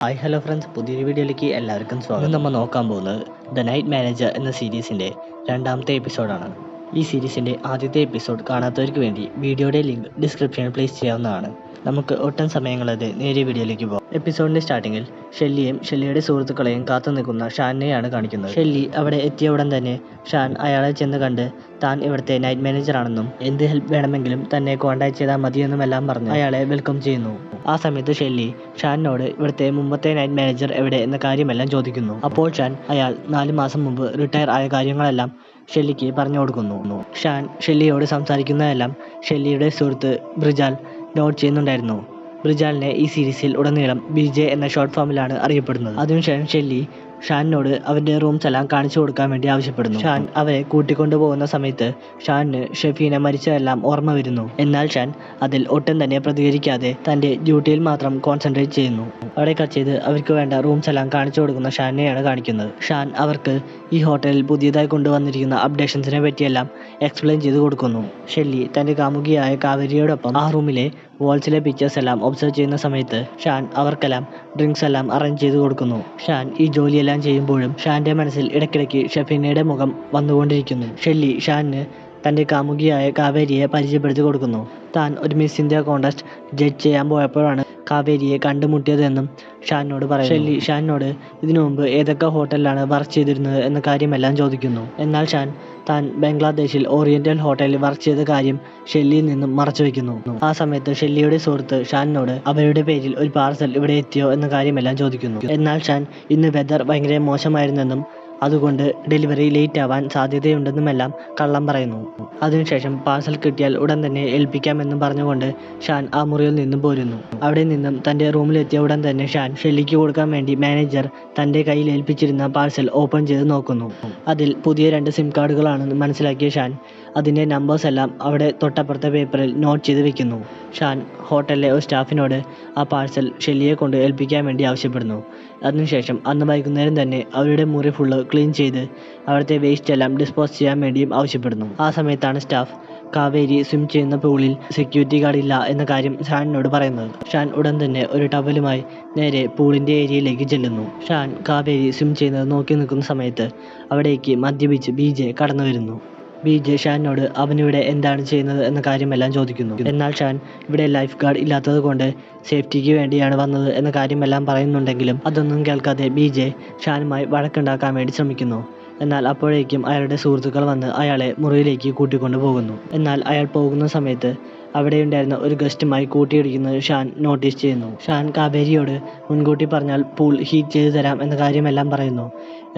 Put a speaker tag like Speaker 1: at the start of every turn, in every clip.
Speaker 1: Hi hello friends, പുതിയൊരു വീഡിയോയിലേക്ക് എല്ലാവർക്കും സ്വാഗതം. നമ്മൾ നോക്കാൻ പോകുന്നത് ദ നൈറ്റ് മാനേജർ എന്ന സീരീസിൻ്റെ രണ്ടാമത്തെ എപ്പിസോഡാണ്. ഈ സീരീസിൻ്റെ ആദ്യത്തെ എപ്പിസോഡ് കാണാത്തവർക്ക് വേണ്ടി വീഡിയോയുടെ ലിങ്ക് ഡിസ്ക്രിപ്ഷനിൽ പ്ലേസ് ചെയ്യാവുന്നതാണ്. നമുക്ക് ഒട്ടും സമയങ്ങളത് നേരെ വീഡിയോയിലേക്ക് പോകാം. എപ്പിസോഡിൻ്റെ സ്റ്റാർട്ടിങ്ങിൽ ഷെല്ലിയും ഷെല്ലിയുടെ സുഹൃത്തുക്കളെയും കാത്തു നിൽക്കുന്ന ഷാനിനെയാണ് കാണിക്കുന്നത്. ഷെല്ലി അവിടെ എത്തിയ ഉടൻ തന്നെ ഷാൻ അയാളെ ചെന്ന് കണ്ട് താൻ ഇവിടുത്തെ നൈറ്റ് മാനേജർ ആണെന്നും എന്ത് ഹെൽപ്പ് വേണമെങ്കിലും തന്നെ കോൺടാക്ട് ചെയ്താൽ മതിയെന്നുമെല്ലാം പറഞ്ഞ് അയാളെ വെൽക്കം ചെയ്യുന്നു. ആ സമയത്ത് ഷെല്ലി ഷാനിനോട് ഇവിടുത്തെ മുമ്പത്തെ നൈറ്റ് മാനേജർ എവിടെ എന്ന കാര്യമെല്ലാം ചോദിക്കുന്നു. അപ്പോൾ ഷാൻ അയാൾ 4 മാസം മുമ്പ് റിട്ടയർ ആയ കാര്യങ്ങളെല്ലാം ഷെല്ലിക്ക് പറഞ്ഞു കൊടുക്കുന്നു. ഷാൻ ഷെല്ലിയോട് സംസാരിക്കുന്നതെല്ലാം ഷെല്ലിയുടെ സുഹൃത്ത് ബ്രിജാൽ നോട്ട് ചെയ്യുന്നുണ്ടായിരുന്നു. ബ്രിജാലിനെ ഈ സീരീസിൽ ഉടനീളം BJ എന്ന ഷോർട്ട് ഫോമിലാണ് അറിയപ്പെടുന്നത്. അതിനുശേഷം ഷെല്ലി ഷാനിനോട് അവൻ്റെ റൂംസ് എല്ലാം കാണിച്ചു കൊടുക്കാൻ വേണ്ടി ആവശ്യപ്പെടുന്നു. ഷാൻ അവരെ കൂട്ടിക്കൊണ്ടു പോകുന്ന സമയത്ത് ഷാനിന് ഷെഫീന മരിച്ചതെല്ലാം ഓർമ്മ വരുന്നു. എന്നാൽ ഷാൻ അതിൽ ഒട്ടും തന്നെ പ്രതികരിക്കാതെ തൻ്റെ ഡ്യൂട്ടിയിൽ മാത്രം കോൺസെൻട്രേറ്റ് ചെയ്യുന്നു. അവിടെ കട്ട് ചെയ്ത് അവർക്ക് വേണ്ട റൂംസ് എല്ലാം കാണിച്ചു കൊടുക്കുന്ന ഷാനിനെയാണ് കാണിക്കുന്നത്. ഷാൻ അവർക്ക് ഈ ഹോട്ടലിൽ പുതിയതായി കൊണ്ടുവന്നിരിക്കുന്ന അപ്ഡേഷൻസിനെ പറ്റിയെല്ലാം എക്സ്പ്ലെയിൻ ചെയ്ത് കൊടുക്കുന്നു. ഷെല്ലി തൻ്റെ കാമുകിയായ കാവേരിയോടൊപ്പം ആ റൂമിലെ വാൾസിലെ പിക്ചേഴ്സ് എല്ലാം ഒബ്സർവ് ചെയ്യുന്ന സമയത്ത് ഷാൻ അവർക്കെല്ലാം ഡ്രിങ്ക്സ് എല്ലാം അറേഞ്ച് ചെയ്ത് കൊടുക്കുന്നു. ഷാൻ ഈ ജോലിയെല്ലാം ചെയ്യുമ്പോഴും ഷാൻ്റെ മനസ്സിൽ ഇടയ്ക്കിടയ്ക്ക് ഷെഫീനയുടെ മുഖം വന്നുകൊണ്ടിരിക്കുന്നു. ഷെല്ലി ഷാനിന് തൻ്റെ കാമുകിയായ കാവേരിയെ പരിചയപ്പെടുത്തി കൊടുക്കുന്നു. താൻ ഒരു മിസ് ഇന്ത്യ കോൺടെസ്റ്റ് ജഡ്ജ് ചെയ്യാൻ പോയപ്പോഴാണ് കാവേരിയെ കണ്ടുമുട്ടിയതെന്നും ഷാനിനോട് പറയും. ഷെല്ലി ഷാനിനോട് ഇതിനു മുമ്പ് ഏതൊക്കെ ഹോട്ടലിലാണ് വർക്ക് ചെയ്തിരുന്നത് എന്ന കാര്യമെല്ലാം ചോദിക്കുന്നു. എന്നാൽ ഷാൻ താൻ ബംഗ്ലാദേശിൽ ഓറിയന്റൽ ഹോട്ടലിൽ വർക്ക് ചെയ്ത കാര്യം ഷെല്ലിയിൽ നിന്നും മറച്ചു വയ്ക്കുന്നു. ആ സമയത്ത് ഷെല്ലിയുടെ സുഹൃത്ത് ഷാനിനോട് അവരുടെ പേരിൽ ഒരു പാർസൽ ഇവിടെ എത്തിയോ എന്ന കാര്യമെല്ലാം ചോദിക്കുന്നു. എന്നാൽ ഷാൻ ഇന്ന് വെതർ ഭയങ്കര മോശമായിരുന്നെന്നും അതുകൊണ്ട് ഡെലിവറി ലേറ്റ് ആവാൻ സാധ്യതയുണ്ടെന്നുമെല്ലാം കള്ളം പറയുന്നു. അതിനുശേഷം പാർസൽ കിട്ടിയാൽ ഉടൻ തന്നെ ഏൽപ്പിക്കാമെന്നും പറഞ്ഞുകൊണ്ട് ഷാൻ ആ മുറിയിൽ നിന്നും പോരുന്നു. അവിടെ നിന്നും തൻ്റെ റൂമിലെത്തിയ ഉടൻ തന്നെ ഷാൻ ഷെല്ലിക്ക് കൊടുക്കാൻ വേണ്ടി മാനേജർ തൻ്റെ കയ്യിൽ ഏൽപ്പിച്ചിരുന്ന പാർസൽ ഓപ്പൺ ചെയ്ത് നോക്കുന്നു. അതിൽ പുതിയ 2 സിം കാർഡുകളാണെന്ന് മനസ്സിലാക്കിയ ഷാൻ അതിൻ്റെ നമ്പേഴ്സ് എല്ലാം അവിടെ തൊട്ടപ്പുറത്തെ പേപ്പറിൽ നോട്ട് ചെയ്ത് വെക്കുന്നു. ഷാൻ ഹോട്ടലിലെ ഒരു സ്റ്റാഫിനോട് ആ പാർസൽ ഷെല്ലിയെ കൊണ്ട് ഏൽപ്പിക്കാൻ വേണ്ടി ആവശ്യപ്പെടുന്നു. അതിനുശേഷം അന്ന് വൈകുന്നേരം തന്നെ അവരുടെ മുറി ഫുള്ള് ക്ലീൻ ചെയ്ത് അവിടുത്തെ വേസ്റ്റ് എല്ലാം ഡിസ്പോസ് ചെയ്യാൻ വേണ്ടിയും ആവശ്യപ്പെടുന്നു. ആ സമയത്താണ് സ്റ്റാഫ് കാവേരി സ്വിം ചെയ്യുന്ന പൂളിൽ സെക്യൂരിറ്റി ഗാർഡ് ഇല്ല എന്ന കാര്യം ഷാനിനോട് പറയുന്നത്. ഷാൻ ഉടൻ തന്നെ ഒരു ടവലുമായി നേരെ പൂളിൻ്റെ ഏരിയയിലേക്ക് ചെല്ലുന്നു. ഷാൻ കാവേരി സ്വിം ചെയ്യുന്നത് നോക്കി നിൽക്കുന്ന സമയത്ത് അവിടേക്ക് മദ്യപിച്ച് BJ കടന്നു വരുന്നു. BJ ഷാനിനോട് അവനിവിടെ എന്താണ് ചെയ്യുന്നത് എന്ന കാര്യമെല്ലാം ചോദിക്കുന്നു. എന്നാൽ ഷാൻ ഇവിടെ ലൈഫ് ഗാർഡ് ഇല്ലാത്തത് കൊണ്ട് സേഫ്റ്റിക്ക് വേണ്ടിയാണ് വന്നത് എന്ന കാര്യമെല്ലാം പറയുന്നുണ്ടെങ്കിലും അതൊന്നും കേൾക്കാതെ BJ ഷാനുമായി വഴക്കുണ്ടാക്കാൻ വേണ്ടി ശ്രമിക്കുന്നു. എന്നാൽ അപ്പോഴേക്കും അയാളുടെ സുഹൃത്തുക്കൾ വന്ന് അയാളെ മുറിയിലേക്ക് കൂട്ടിക്കൊണ്ടു പോകുന്നു. എന്നാൽ അയാൾ പോകുന്ന സമയത്ത് അവിടെയുണ്ടായിരുന്ന ഒരു ഗസ്റ്റുമായി കൂട്ടിയിടിക്കുന്നത് ഷാൻ നോട്ടീസ് ചെയ്യുന്നു. ഷാൻ കാവേരിയോട് മുൻകൂട്ടി പറഞ്ഞാൽ പൂൾ ഹീറ്റ് ചെയ്ത് തരാം എന്ന കാര്യമെല്ലാം പറയുന്നു.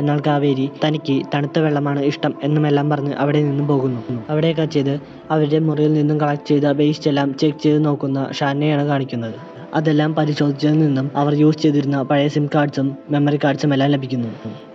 Speaker 1: എന്നാൽ കാവേരി തനിക്ക് തണുത്ത വെള്ളമാണ് ഇഷ്ടം എന്നുമെല്ലാം പറഞ്ഞ് അവിടെ നിന്നും പോകുന്നു. അവിടെ കട്ട് ചെയ്ത് അവരുടെ മുറിയിൽ നിന്നും കളക്ട് ചെയ്ത വേസ്റ്റ് എല്ലാം ചെക്ക് ചെയ്ത് നോക്കുന്ന ഷാനിനെയാണ് കാണിക്കുന്നത്. അതെല്ലാം പരിശോധിച്ചതിൽ നിന്നും അവർ യൂസ് ചെയ്തിരുന്ന പഴയ സിം കാർഡ്സും മെമ്മറി കാർഡ്സും എല്ലാം ലഭിക്കുന്നു.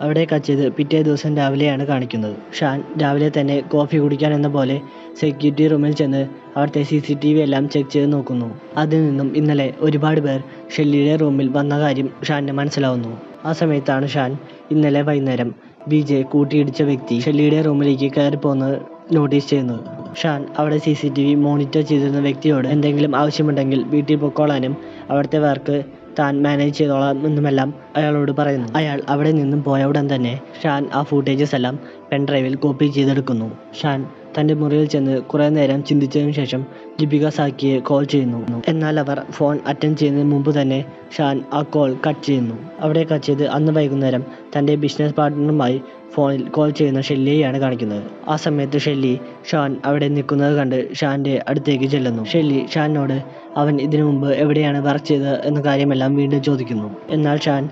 Speaker 1: അവിടെ കട്ട് ചെയ്ത് പിറ്റേ ദിവസം രാവിലെയാണ് കാണിക്കുന്നത്. ഷാൻ രാവിലെ തന്നെ കോഫി കുടിക്കാൻ എന്ന പോലെ സെക്യൂരിറ്റി റൂമിൽ ചെന്ന് അവിടുത്തെ CCTV എല്ലാം ചെക്ക് ചെയ്ത് നോക്കുന്നു. അതിൽ നിന്നും ഇന്നലെ ഒരുപാട് പേർ ഷെല്ലിയുടെ റൂമിൽ വന്ന കാര്യം ഷാനിന് മനസ്സിലാവുന്നു. ആ സമയത്താണ് ഷാൻ ഇന്നലെ വൈകുന്നേരം BJ കൂട്ടിയിടിച്ച വ്യക്തി ഷെല്ലിയുടെ റൂമിലേക്ക് കയറിപ്പോകുന്നത് നോട്ടീസ് ചെയ്യുന്നത്. ഷാൻ അവിടെ CCTV മോണിറ്റർ ചെയ്തിരുന്ന വ്യക്തിയോട് എന്തെങ്കിലും ആവശ്യമുണ്ടെങ്കിൽ വീട്ടിൽ പൊക്കോളാനും അവിടുത്തെ വർക്ക് താൻ മാനേജ് ചെയ്തോളാം എന്നുമെല്ലാം അയാളോട് പറയുന്നു. അയാൾ അവിടെ നിന്നും പോയ ഉടൻ തന്നെ ഷാൻ ആ ഫൂട്ടേജസ് എല്ലാം പെൻഡ്രൈവിൽ കോപ്പി ചെയ്തെടുക്കുന്നു. ഷാൻ തൻ്റെ മുറിയിൽ ചെന്ന് കുറേ നേരം ചിന്തിച്ചതിനു ശേഷം ദീപിക സാക്കിയെ കോൾ ചെയ്യുന്നു. എന്നാൽ അവർ ഫോൺ അറ്റൻഡ് ചെയ്യുന്നതിന് മുമ്പ് തന്നെ ഷാൻ ആ കോൾ കട്ട് ചെയ്യുന്നു. അവിടെ കട്ട് ചെയ്ത് അന്ന് വൈകുന്നേരം തൻ്റെ ബിസിനസ് പാർട്ട്ണറുമായി ഫോണിൽ കോൾ ചെയ്യുന്ന ഷെല്ലിയെയാണ് കാണിക്കുന്നത്. ആ സമയത്ത് ഷെല്ലി ഷാൻ അവിടെ നിൽക്കുന്നത് കണ്ട് ഷാൻ്റെ അടുത്തേക്ക് ചെല്ലുന്നു. ഷെല്ലി ഷാനിനോട് അവൻ ഇതിനു മുമ്പ് എവിടെയാണ് വർക്ക് ചെയ്തത് എന്ന കാര്യമെല്ലാം വീണ്ടും ചോദിക്കുന്നു. എന്നാൽ ഷാൻ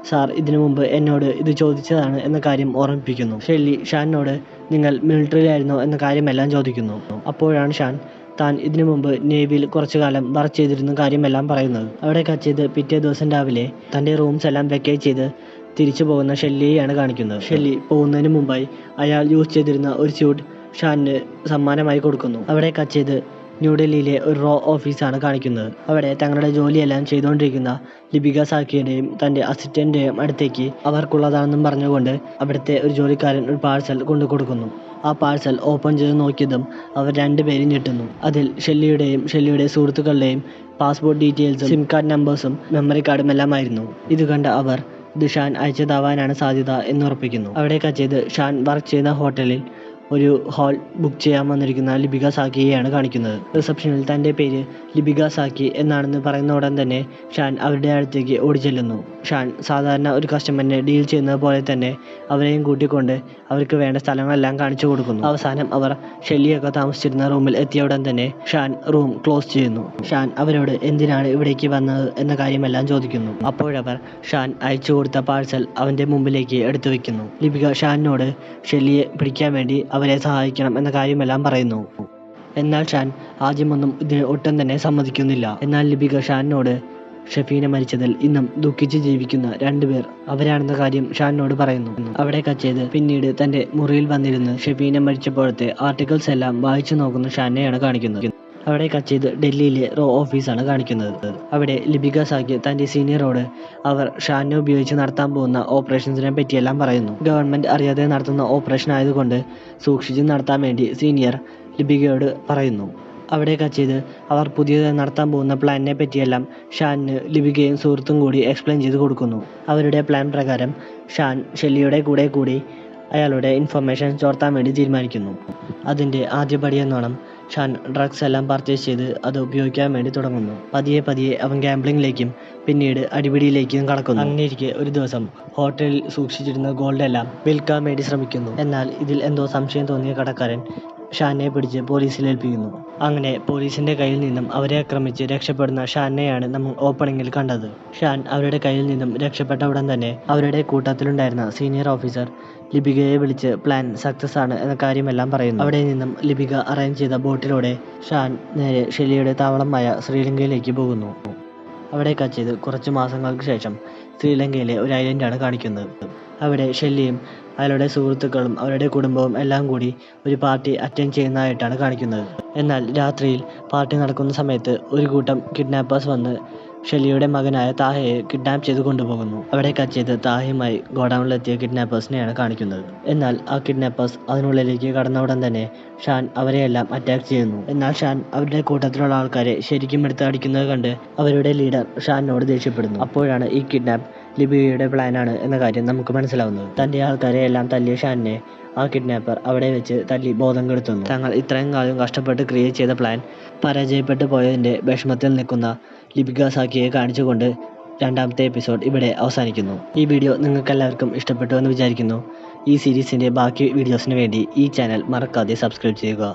Speaker 1: സാർ ഇതിനു മുമ്പ് എന്നോട് ഇത് ചോദിച്ചതാണ് എന്ന കാര്യം ഓർമ്മിപ്പിക്കുന്നു. ഷെല്ലി ഷാനിനോട് നിങ്ങൾ മിലിറ്ററിയിലായിരുന്നോ എന്ന കാര്യമെല്ലാം ചോദിക്കുന്നു. അപ്പോഴാണ് ഷാൻ താൻ ഇതിനു മുമ്പ് നേവിയിൽ കുറച്ചു കാലം വർക്ക് ചെയ്തിരുന്ന കാര്യമെല്ലാം പറയുന്നത്. അവിടെ കട്ട് ചെയ്ത് പിറ്റേ ദിവസം രാവിലെ തൻ്റെ റൂംസ് എല്ലാം വെക്കേറ്റ് ചെയ്ത് തിരിച്ചു പോകുന്ന ഷെല്ലിയെയാണ് കാണിക്കുന്നത്. ഷെല്ലി പോകുന്നതിന് മുമ്പായി അയാൾ യൂസ് ചെയ്തിരുന്ന ഒരു സ്യൂട്ട് ഷാനിന് സമ്മാനമായി കൊടുക്കുന്നു. അവിടെ കട്ട് ചെയ്ത് ന്യൂഡൽഹിയിലെ ഒരു റോ ഓഫീസാണ് കാണിക്കുന്നത്. അവിടെ തങ്ങളുടെ ജോലിയെല്ലാം ചെയ്തുകൊണ്ടിരിക്കുന്ന ലിപിക സാക്കിയുടെയും തൻ്റെ അസിസ്റ്റന്റിന്റെയും അടുത്തേക്ക് അവർക്കുള്ളതാണെന്നും പറഞ്ഞുകൊണ്ട് അവിടുത്തെ ഒരു ജോലിക്കാരൻ ഒരു പാഴ്സൽ കൊണ്ടു കൊടുക്കുന്നു. ആ പാഴ്സൽ ഓപ്പൺ ചെയ്ത് നോക്കിയതും അവർ രണ്ടുപേരും ഞെട്ടുന്നു. അതിൽ ഷെല്ലിയുടെയും ഷെല്ലിയുടെ സുഹൃത്തുക്കളുടെയും പാസ്പോർട്ട് ഡീറ്റെയിൽസും സിം കാർഡ് നമ്പേഴ്സും മെമ്മറി കാർഡും എല്ലാമായിരുന്നു. ഇത് കണ്ട അവർ ഇത് ഷാൻ അയച്ചതാവാനാണ് സാധ്യത എന്നുറപ്പിക്കുന്നു. അവിടെ കച്ചേത് ഷാൻ വർക്ക് ചെയ്യുന്ന ഹോട്ടലിൽ ഒരു ഹാൾ ബുക്ക് ചെയ്യാൻ വന്നിരിക്കുന്ന ലിപിക സാക്കിയെയാണ് കാണിക്കുന്നത്. റിസപ്ഷനിൽ തൻ്റെ പേര് ലിപിക സാക്കി എന്നാണെന്ന് പറയുന്ന ഉടൻ തന്നെ ഷാൻ അവരുടെ അടുത്തേക്ക് ഓടിച്ചെല്ലുന്നു. ഷാൻ സാധാരണ ഒരു കസ്റ്റമറിനെ ഡീൽ ചെയ്യുന്നത് പോലെ തന്നെ അവരെയും കൂട്ടിക്കൊണ്ട് അവർക്ക് വേണ്ട സ്ഥലങ്ങളെല്ലാം കാണിച്ചു കൊടുക്കുന്നു. അവസാനം അവർ ഷെല്ലിയൊക്കെ താമസിച്ചിരുന്ന റൂമിൽ എത്തിയ ഉടൻ തന്നെ ഷാൻ റൂം ക്ലോസ് ചെയ്യുന്നു. ഷാൻ അവരോട് എന്തിനാണ് ഇവിടേക്ക് വന്നത് എന്ന കാര്യമെല്ലാം ചോദിക്കുന്നു. അപ്പോഴവർ ഷാൻ അയച്ചു കൊടുത്ത പാഴ്സൽ അവൻ്റെ മുമ്പിലേക്ക് എടുത്തു വെക്കുന്നു. ലിപിക ഷാനിനോട് ഷെല്ലിയെ പിടിക്കാൻ വേണ്ടി അവരെ സഹായിക്കണം എന്ന കാര്യമെല്ലാം പറയുന്നു. എന്നാൽ ഷാൻ ആദ്യമൊന്നും ഇതിന് ഒട്ടും തന്നെ സമ്മതിക്കുന്നില്ല. എന്നാൽ ലിപിക ഷാനിനോട് ഷഫീന മരിച്ചതിൽ ഇന്നും ദുഃഖിച്ച് ജീവിക്കുന്ന രണ്ടുപേർ അവരാണെന്ന കാര്യം ഷാനിനോട് പറയുന്നു. അവിടെ കച്ചേത് പിന്നീട് തൻ്റെ മുറിയിൽ വന്നിരുന്ന് ഷഫീന മരിച്ചപ്പോഴത്തെ ആർട്ടിക്കിൾസ് എല്ലാം വായിച്ചു നോക്കുന്ന ഷാനെയാണ് കാണിക്കുന്നത്. അവിടെ കച്ചേത് ഡൽഹിയിലെ റോ ഓഫീസാണ് കാണിക്കുന്നത്. അവിടെ ലിപിക സാക്കി തൻ്റെ സീനിയറോട് അവർ ഷാനെ ഉപയോഗിച്ച് നടത്താൻ പോകുന്ന ഓപ്പറേഷൻസിനെ പറ്റിയെല്ലാം പറയുന്നു. ഗവൺമെൻറ് അറിയാതെ നടത്തുന്ന ഓപ്പറേഷൻ ആയതുകൊണ്ട് സൂക്ഷിച്ച് നടത്താൻ വേണ്ടി സീനിയർ ലിപികയോട് പറയുന്നു. അവിടെ കച്ചേത് അവർ പുതിയതായി നടത്താൻ പോകുന്ന പ്ലാനിനെ പറ്റിയെല്ലാം ഷാനിന് ലിപികയും സുഹൃത്തും കൂടി എക്സ്പ്ലെയിൻ ചെയ്ത് കൊടുക്കുന്നു. അവരുടെ പ്ലാൻ പ്രകാരം ഷാൻ ഷെല്ലിയുടെ കൂടി അയാളുടെ ഇൻഫർമേഷൻ ചോർത്താൻ വേണ്ടി തീരുമാനിക്കുന്നു. അതിൻ്റെ ആദ്യപടി എന്നോണം ഷാൻ ഡ്രഗ്സ് എല്ലാം പർച്ചേസ് ചെയ്ത് അത് ഉപയോഗിക്കാൻ വേണ്ടി തുടങ്ങുന്നു. പതിയെ അവൻ ഗാംബ്ലിങ്ങിലേക്കും പിന്നീട് അടിപിടിയിലേക്കും കടക്കുന്നു. അങ്ങനെയിരിക്കെ ഒരു ദിവസം ഹോട്ടലിൽ സൂക്ഷിച്ചിരുന്ന ഗോൾഡ് എല്ലാം വിൽക്കാൻ വേണ്ടി ശ്രമിക്കുന്നു. എന്നാൽ ഇതിൽ എന്തോ സംശയം തോന്നിയ കടക്കാരൻ ഷാനെ പിടിച്ച് പോലീസിൽ ഏൽപ്പിക്കുന്നു. അങ്ങനെ പോലീസിന്റെ കയ്യിൽ നിന്നും അവരെ ആക്രമിച്ച് രക്ഷപ്പെടുന്ന ഷാനെയാണ് നമ്മൾ ഓപ്പണിങ്ങിൽ കണ്ടത്. ഷാൻ അവരുടെ കയ്യിൽ നിന്നും രക്ഷപ്പെട്ട ഉടൻ തന്നെ അവരുടെ കൂട്ടത്തിലുണ്ടായിരുന്ന സീനിയർ ഓഫീസർ ലിപികയെ വിളിച്ച് പ്ലാൻ സക്സസ് ആണ് എന്ന കാര്യമെല്ലാം പറയുന്നു. അവിടെ നിന്നും ലിപിക അറേഞ്ച് ചെയ്ത ബോട്ടിലൂടെ ഷാൻ നേരെ ഷെല്ലിയുടെ താവളമായ ശ്രീലങ്കയിലേക്ക് പോകുന്നു. അവിടെ കച്ചത് കുറച്ച് മാസങ്ങൾക്ക് ശേഷം ശ്രീലങ്കയിലെ ഒരു ഐലൻഡാണ് കാണിക്കുന്നത്. അവിടെ ഷെല്ലിയും അയാളുടെ സുഹൃത്തുക്കളും അവരുടെ കുടുംബവും എല്ലാം കൂടി ഒരു പാർട്ടി അറ്റൻഡ് ചെയ്യുന്നതായിട്ടാണ് കാണിക്കുന്നത്. എന്നാൽ രാത്രിയിൽ പാർട്ടി നടക്കുന്ന സമയത്ത് ഒരു കൂട്ടം കിഡ്നാപ്പേഴ്സ് വന്ന് ഷെല്ലിയുടെ മകനായ താഹയെ കിഡ്നാപ്പ് ചെയ്ത് കൊണ്ടുപോകുന്നു. അവിടെ കച്ചത് താഹയുമായി ഗോഡൌണിലെത്തിയ കിഡ്നാപ്പേഴ്സിനെയാണ് കാണിക്കുന്നത്. എന്നാൽ ആ കിഡ്നാപ്പേഴ്സ് അതിനുള്ളിലേക്ക് കടന്ന ഉടൻ തന്നെ ഷാൻ അവരെയെല്ലാം അറ്റാക്ക് ചെയ്യുന്നു. എന്നാൽ ഷാൻ അവരുടെ കൂട്ടത്തിലുള്ള ആൾക്കാരെ ശരിക്കും എടുത്ത് അടിക്കുന്നത് കണ്ട് അവരുടെ ലീഡർ ഷാനിനോട് ദേഷ്യപ്പെടുന്നു. അപ്പോഴാണ് ഈ കിഡ്നാപ്പ് ലിപികയുടെ പ്ലാനാണ് എന്ന കാര്യം നമുക്ക് മനസ്സിലാവുന്നത്. തൻ്റെ ആൾക്കാരെ എല്ലാം തല്ലിയ ഷാനിനെ ആ കിഡ്നാപ്പർ അവിടെ വെച്ച് തല്ലി ബോധം കെടുത്തുന്നു. തങ്ങൾ ഇത്രയും കാലം കഷ്ടപ്പെട്ട് ക്രിയേറ്റ് ചെയ്ത പ്ലാൻ പരാജയപ്പെട്ടു പോയതിൻ്റെ വിഷമത്തിൽ നിൽക്കുന്ന ലിപിക സാക്കിയെ കാണിച്ചുകൊണ്ട് രണ്ടാമത്തെ എപ്പിസോഡ് ഇവിടെ അവസാനിക്കുന്നു. ഈ വീഡിയോ നിങ്ങൾക്ക് എല്ലാവർക്കും ഇഷ്ടപ്പെട്ടു എന്ന് വിചാരിക്കുന്നു. ഈ സീരീസിൻ്റെ ബാക്കി വീഡിയോസിന് വേണ്ടി ഈ ചാനൽ മറക്കാതെ സബ്സ്ക്രൈബ് ചെയ്യുക.